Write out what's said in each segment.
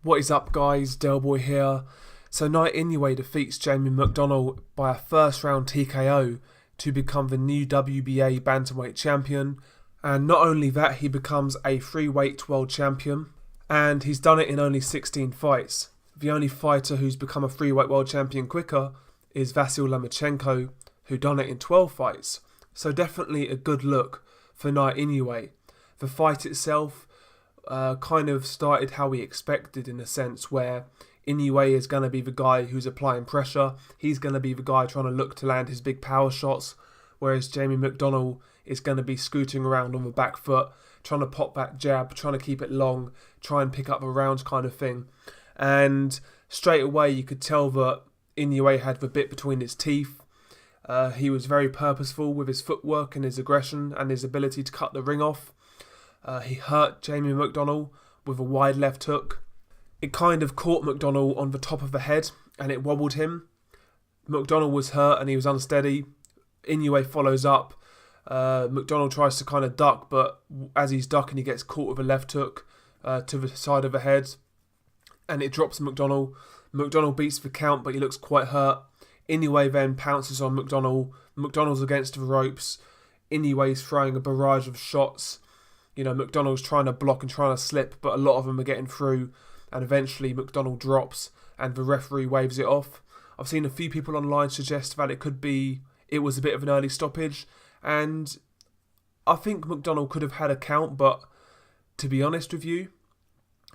What is up, guys? Delboy here. So Naoya Inoue defeats Jamie Mcdonnell by a first round TKO to become the new WBA bantamweight champion. And not only that, he becomes a freeweight world champion. And he's done it in only 16 fights. The only fighter who's become a freeweight world champion quicker is Vasyl Lomachenko, who done it in 12 fights. So definitely a good look for Naoya Inoue. The fight itself kind of started how we expected, in a sense, where Inoue is going to be the guy who's applying pressure. He's going to be the guy trying to look to land his big power shots, whereas Jamie Mcdonnell is going to be scooting around on the back foot, trying to pop that jab, trying to keep it long, try and pick up the rounds kind of thing. And straight away you could tell that Inoue had the bit between his teeth. He was very purposeful with his footwork and his aggression and his ability to cut the ring off. He hurt Jamie Mcdonnell with a wide left hook. It kind of caught Mcdonnell on the top of the head and it wobbled him. Mcdonnell was hurt and he was unsteady. Inoue follows up. Mcdonnell tries to kind of duck, but as he's ducking he gets caught with a left hook to the side of the head. And it drops Mcdonnell. Mcdonnell beats the count, but he looks quite hurt. Inoue then pounces on Mcdonnell. Mcdonnell's against the ropes. Inoue's throwing a barrage of shots. You know, McDonnell's trying to block and trying to slip, but a lot of them are getting through. And eventually McDonnell drops and the referee waves it off. I've seen a few people online suggest that it was a bit of an early stoppage. And I think McDonnell could have had a count, but to be honest with you,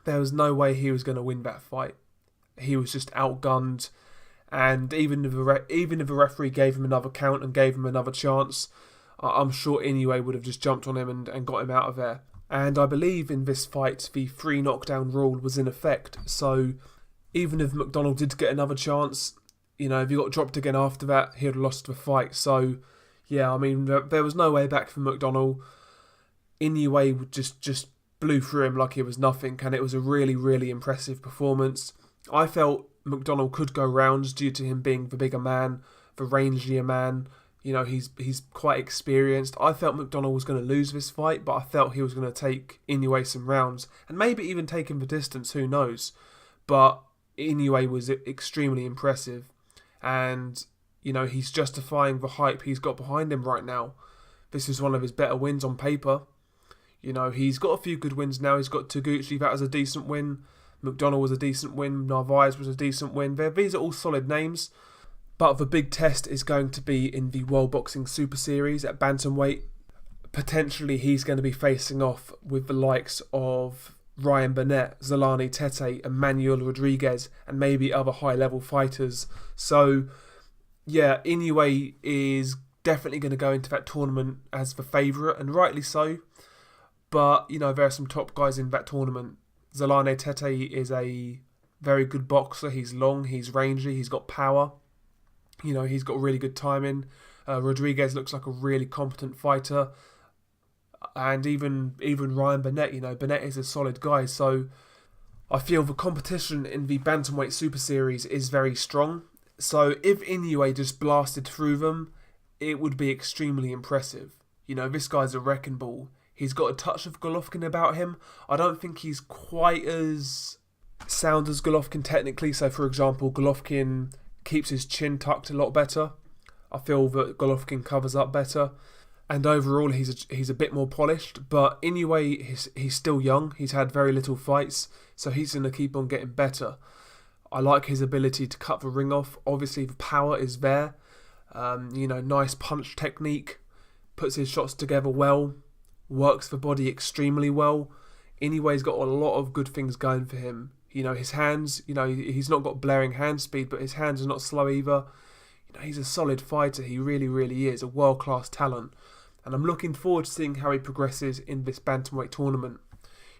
there was no way he was going to win that fight. He was just outgunned. And even if the referee gave him another count and gave him another chance, I'm sure Inoue would have just jumped on him and got him out of there. And I believe in this fight, the 3 knockdown rule was in effect. So even if Mcdonnell did get another chance, you know, if he got dropped again after that, he'd have lost the fight. So, yeah, I mean, there was no way back for Mcdonnell. Inoue just blew through him like it was nothing. And it was a really, really impressive performance. I felt Mcdonnell could go rounds due to him being the bigger man, the rangier man. You know, he's quite experienced. I felt Mcdonnell was going to lose this fight, but I felt he was going to take Inoue some rounds and maybe even take him the distance, who knows. But Inoue was extremely impressive and, you know, he's justifying the hype he's got behind him right now. This is one of his better wins on paper. You know, he's got a few good wins now. He's got Taguchi, that was a decent win. Mcdonnell was a decent win. Narvaez was a decent win. These are all solid names. But the big test is going to be in the World Boxing Super Series at bantamweight. Potentially he's going to be facing off with the likes of Ryan Burnett, Zolani Tete, Emmanuel Rodriguez, and maybe other high-level fighters. So, yeah, Inoue is definitely going to go into that tournament as the favourite, and rightly so. But, you know, there are some top guys in that tournament. Zolani Tete is a very good boxer. He's long, he's rangy, he's got power. You know, he's got really good timing. Rodriguez looks like a really competent fighter. And even Ryan Burnett, you know, Burnett is a solid guy. So I feel the competition in the Bantamweight Super Series is very strong. So if Inoue just blasted through them, it would be extremely impressive. You know, this guy's a wrecking ball. He's got a touch of Golovkin about him. I don't think he's quite as sound as Golovkin technically. So, for example, Golovkin keeps his chin tucked a lot better. I feel that Golovkin covers up better. And overall, he's a bit more polished. But anyway, he's still young. He's had very little fights. So he's going to keep on getting better. I like his ability to cut the ring off. Obviously, the power is there. You know, nice punch technique. Puts his shots together well. Works the body extremely well. Inoue's got a lot of good things going for him. You know, his hands, you know, he's not got blaring hand speed, but his hands are not slow either. You know, he's a solid fighter. He really, really is a world-class talent. And I'm looking forward to seeing how he progresses in this bantamweight tournament.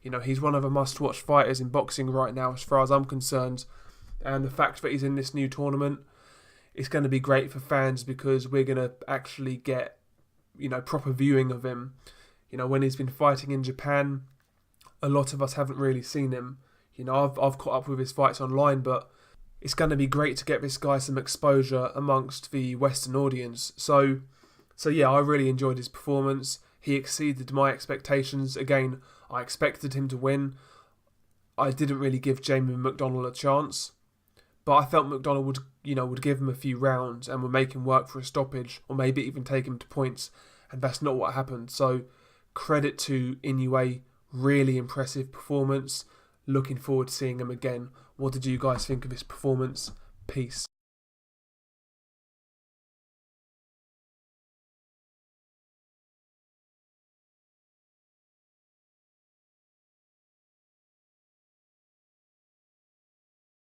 You know, he's one of the must-watch fighters in boxing right now, as far as I'm concerned. And the fact that he's in this new tournament, it's going to be great for fans because we're going to actually get, you know, proper viewing of him. You know, when he's been fighting in Japan, a lot of us haven't really seen him. You know, I've caught up with his fights online, but it's going to be great to get this guy some exposure amongst the Western audience. So yeah, I really enjoyed his performance. He exceeded my expectations. Again, I expected him to win. I didn't really give Jamie McDonnell a chance. But I felt McDonnell would give him a few rounds and would make him work for a stoppage, or maybe even take him to points, and that's not what happened. So credit to Inoue, really impressive performance. Looking forward to seeing him again. What did you guys think of his performance? Peace.